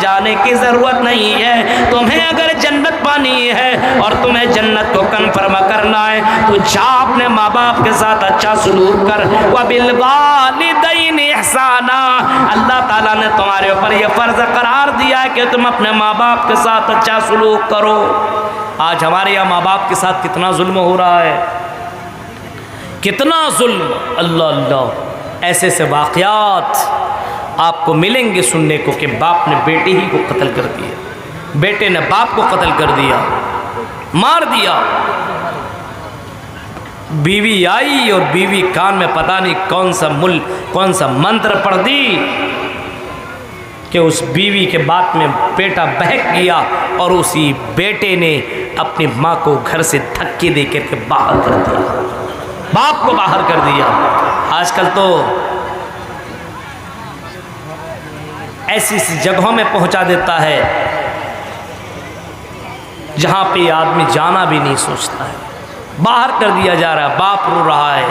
जाने की ज़रूरत नहीं है। तुम्हें अगर जन्नत पानी है और तुम्हें जन्नत को कन्फर्म करना है तो जा अपने माँ बाप के साथ अच्छा सलूक कर। व बिल वालिदैन इहसाना, अल्लाह ताला ने तुम्हारे ऊपर यह फ़र्ज़ करार दिया है कि तुम अपने माँ बाप के साथ अच्छा सलूक करो। आज हमारे यहाँ माँ बाप के साथ कितना जुल्म हो रहा है, कितना जुल्म। अल्लाह अल्लाह, ऐसे ऐसे वाक़यात आपको मिलेंगे सुनने को कि बाप ने बेटे ही को कत्ल कर दिया, बेटे ने बाप को कत्ल कर दिया, मार दिया। बीवी आई और बीवी कान में पता नहीं कौन सा मंत्र पढ़ दी कि उस बीवी के बात में बेटा बहक गया और उसी बेटे ने अपनी माँ को घर से धक्के दे करके बाहर कर दिया, बाप को बाहर कर दिया। आजकल तो ऐसी ऐसी जगहों में पहुंचा देता है जहां पे आदमी जाना भी नहीं सोचता है, बाहर कर दिया जा रहा है। बाप रो रहा है,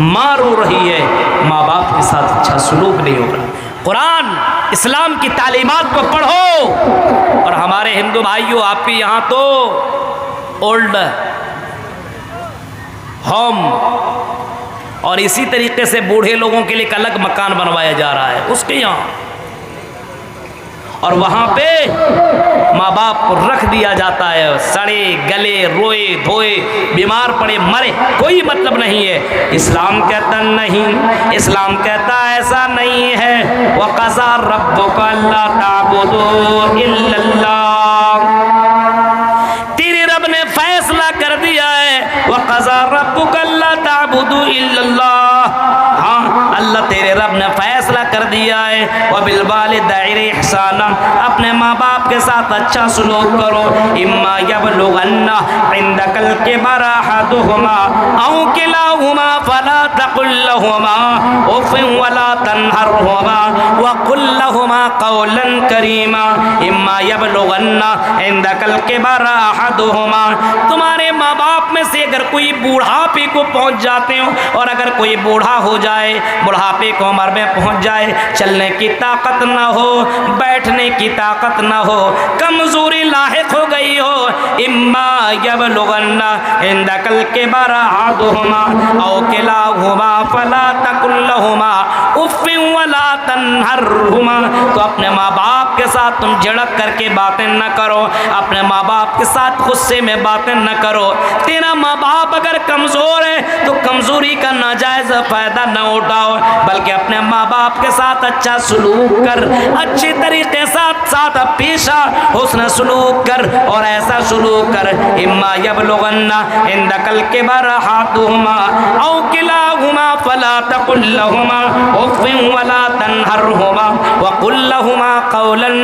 माँ रो रही है, माँ बाप के साथ अच्छा सलूक नहीं हो रहा। कुरान इस्लाम की तालीमात को पढ़ो। और हमारे हिंदू भाइयों, आपके यहाँ तो ओल्ड होम और इसी तरीके से बूढ़े लोगों के लिए एक अलग मकान बनवाया जा रहा है उसके यहाँ, और वहाँ पे माँ बाप को रख दिया जाता है, सड़े गले रोए धोए बीमार पड़े मरे, कोई मतलब नहीं है। इस्लाम कहता नहीं, इस्लाम कहता ऐसा नहीं है। वक़ज़ा रब्बुका अल्ला ताबुदू इल्लल्लाह, तेरे रब ने फैसला कर दिया है। वक़ज़ा रब्बुका अल्ला ताबुदू इल्लल्लाह, हाँ अल्लाह तेरे रब ने फैसला कर दिया है। व बिल वालिदैन इहसाना, अपने माँ बाप के साथ अच्छा सलूक करो। इम्मा यबलुगन्ना इंदकल किबर अहदुहुमा औ किलाहुमा फला तकुल लहुमा उफ़्फ़िन वला तनहरहुमा व कुल लहुमा क़ौलन करीमा। इम्मा यबलुगन्ना इंदकल किबर अहदुहुमा, तुम्हारे माँ बाप में से अगर कोई बूढ़ापे को पहुँच जाते हो, और अगर कोई बूढ़ा हो जाए, बुढ़ापे को उम्र में पहुँच जाए, चलने की ताकत ना हो, बैठने की ताकत ना हो, कमजोरी लाहिक हो गई हो, इम्मा यबलुगन्ना इंदकल किबर अहदुहुमा औ किलाहुमा फला तकुल लहुमा उफ़्फ़िन वला तनहरहुमा, तो अपने माँ बाप के साथ तुम झड़क करके बातें न करो, अपने माँ बाप के साथ गुस्से में बातें न करो। तेरा माँ बाप अगर कमज़ोर है तो कमज़ोरी का नाजायज़ फ़ायदा न उठाओ, बल्कि अपने माँ बाप के साथ अच्छा सलूक कर, अच्छे तरीके साथ पेश आ, हुस्न सलूक कर और ऐसा सलूक कर। इम्मा यबलुगन्ना इंदकल किबर अहदुहुमा औ किलाहुमा फला तकुल लहुमा उफ़्फ़िन वला तनहरहुमा व कुल लहुमा क़ौलन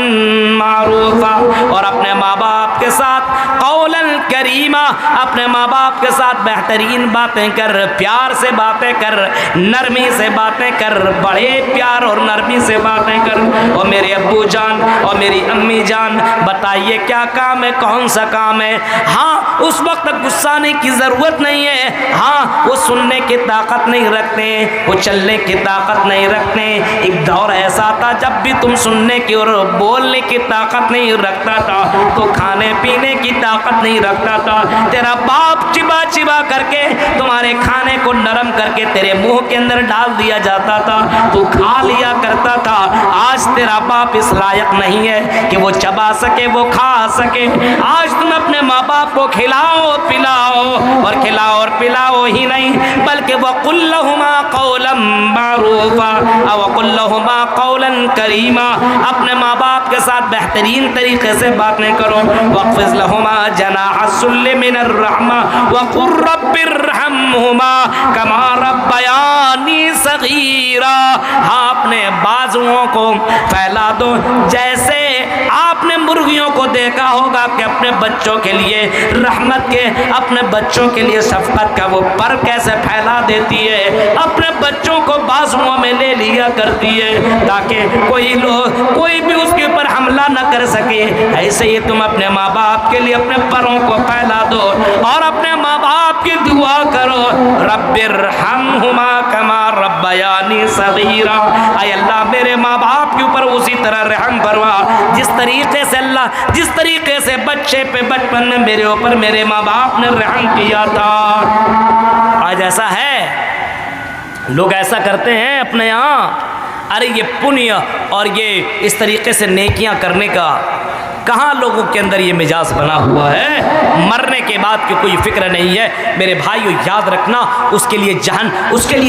मारूफ़ा, और अपने माँ बाप के साथ क़ौलन करीमा, अपने माँ बाप के साथ बेहतरीन बातें कर, प्यार से बातें कर, नरमी से बातें कर, बड़े प्यार और नरमी से बातें कर। और मेरे अब्बू जान और मेरी अम्मी जान, बताइए क्या काम है, कौन सा काम है। हाँ, उस वक्त गुस्सा आने की ज़रूरत नहीं है। हाँ, वो सुनने की ताकत नहीं रखते, वो चलने की ताकत नहीं रखते। एक दौर ऐसा था जब भी तुम सुनने की और बोलने की ताकत नहीं रखता था तो खाने पीने की ताकत नहीं रखता था। तेरा बाप चिबा चिबा करके तुम्हारे खाने को नरम करके तेरे मुंह के अंदर डाल दिया जाता था, तू खा लिया करता था। आज तेरा बाप इस लायक नहीं है कि वो चबा सके, वो खा सके। आज तुम अपने माँ बाप को खिलाओ पिलाओ, और खिलाओ और पिलाओ ही नहीं बल्कि वक़ुल लहुमा क़ौलन मारूफ़ा वक़ुल लहुमा क़ौलन करीमा, अपने माँ बाप के साथ बेहतरीन तरीके से बातें करो। वक़्फ़िज़ लहुमा जनाह ज़ुल्लि मिनर रहमा वक़ुल रब्बिरहम्हुमा कमा रब्बयानी सग़ीरा, हाँ अपने बाजुओं को फैला दो जैसे आपने मुर्गियों को देखा होगा कि अपने बच्चों के लिए रहमत के, अपने बच्चों के लिए शफकत का वो पर कैसे फैला देती है, अपने बच्चों को बाजुओं में ले लिया करती है ताकि कोई भी उसके ऊपर हमला न कर सके। ऐसे ही तुम अपने माँ बाप के लिए अपने परों को फैला दो और अपने माँ बाप की दुआ करो, रब्बिरहमहुमा कमा रब्बयानी सगीरा। ऐ अल्लाह मेरे माँ बाप के ऊपर उसी तरह रहम फरमा जिस तरीके से अल्लाह, जिस तरीके से बच्चे पे बचपन में मेरे ऊपर मेरे माँ बाप ने रहम किया था। आज ऐसा है, लोग ऐसा करते हैं अपने यहाँ। अरे ये पुण्य और ये इस तरीके से नेकियां करने का कहाँ लोगों के अंदर ये मिजाज बना हुआ है। मरने के बाद की कोई फिक्र नहीं है। मेरे भाइयों याद रखना, उसके लिए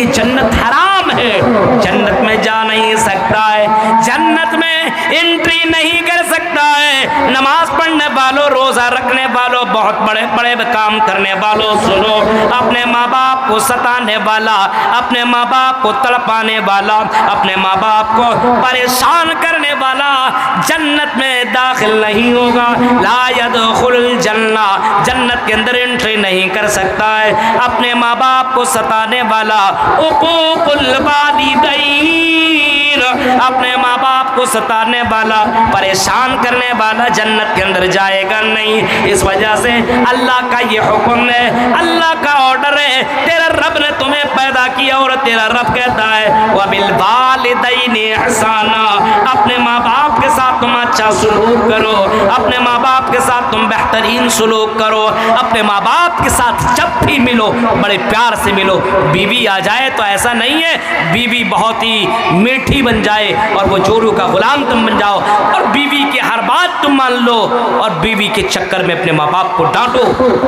जन्नत हराम है। जन्नत में जा नहीं सकता है, जन्नत में एंट्री नहीं कर सकता है। नमाज पढ़ने वालों, रोज़ा रखने वालों, बहुत बड़े बड़े काम करने वालों, सुनो, अपने माँ बाप को सताने वाला, अपने माँ बाप को तड़पाने वाला, अपने माँ बाप को परेशान करने वाला जन्नत में दाखिल नहीं होगा। ला यदखुलुल जन्ना, जन्नत के अंदर एंट्री नहीं कर सकता है। अपने माँ बाप को सताने वाला, उकूकुल वालिदैन, अपने माँ बाप को सताने वाला, परेशान करने वाला जन्नत के अंदर जाएगा नहीं। इस वजह से अल्लाह का ये हुक्म है, अल्लाह का ऑर्डर है। तेरा रब ने तुम्हें पैदा किया और तेरा रब कहता है वबिल वालिदैनि इहसाना, अपने माँ बाप के साथ तुम अच्छा सलूक करो, अपने माँ बाप के साथ तुम बेहतरीन सलूक करो। अपने माँ बाप के साथ जब भी मिलो बड़े प्यार से मिलो। बीवी आ जाए तो ऐसा नहीं है बीवी बहुत ही मीठी बन जाए और वो जोरू का गुलाम तुम बन जाओ और बीवी की हर बात तुम मान लो और बीवी के चक्कर में अपने माँ बाप को डांटो,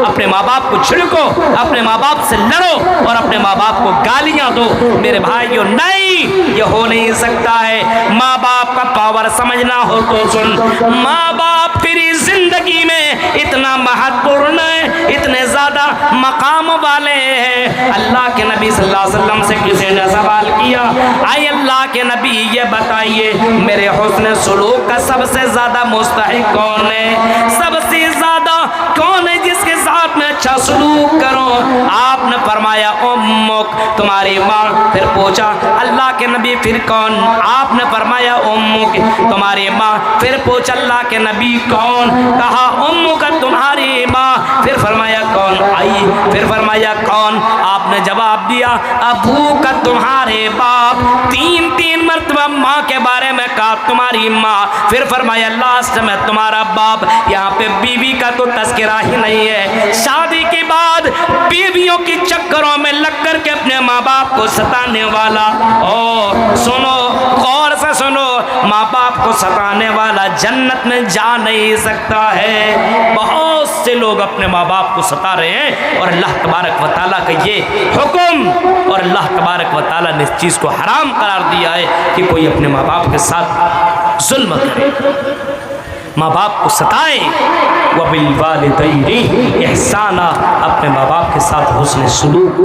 अपने माँ बाप को छिड़को, अपने माँ बाप से लड़ो और अपने माँ बाप को गालियां दो। मेरे भाइयों नहीं, ये हो नहीं सकता है। माँ बाप का पावर समझना हो तो सुन, माँ बाप तेरी जिंदगी में इतना महत्वपूर्ण है, इतने ज्यादा मकाम वाले हैं। अल्लाह के नबी सल्लल्लाहु अलैहि वसल्लम से किसी ने सवाल किया, आए अल्लाह के नबी ये बताइए मेरे हुस्न सुलूक का सबसे ज्यादा मुस्तहिक कौन है, सबसे ज्यादा कौन है जिसके साथ में अच्छा सलूक करो। आपने फरमाया उम्मुक, तुम्हारी माँ। फिर पूछा अल्लाह के नबी फिर कौन? आपने फरमाया उम्मुक, तुम्हारी माँ। फिर पूछा अल्लाह के नबी कौन? कहा उम्मुक, तुम्हारी माँ। फिर फरमाया कौन? आई। फिर फरमाया कौन? आपने जवाब दिया अबू का, तुम्हारे बाप। तीन तीन मर्तबा माँ के बारे में कहा तुम्हारी माँ। फिर फरमाया लास्ट में तुम्हारा बाप। यहाँ पे बीवी का तो तस्करा ही नहीं है। शादी के बाद बीवियों के चक्करों में लग कर के अपने माँ बाप को सताने वाला, ओ सुनो, गौर से सुनो, माँ बाप को सताने वाला जन्नत में जा नहीं सकता है। बहुत से लोग अपने माँ बाप को सता रहे हैं और अल्लाह तबारक व तआला का ये हुक्म और अल्लाह तबारक व तआला ने इस चीज़ को हराम करार दिया है कि कोई अपने माँ बाप के साथ जुल्म करे, माँ बाप को सताए। वबिल वालिदैनि इहसाना, अपने माँ बाप के साथ हुस्न सुलूक।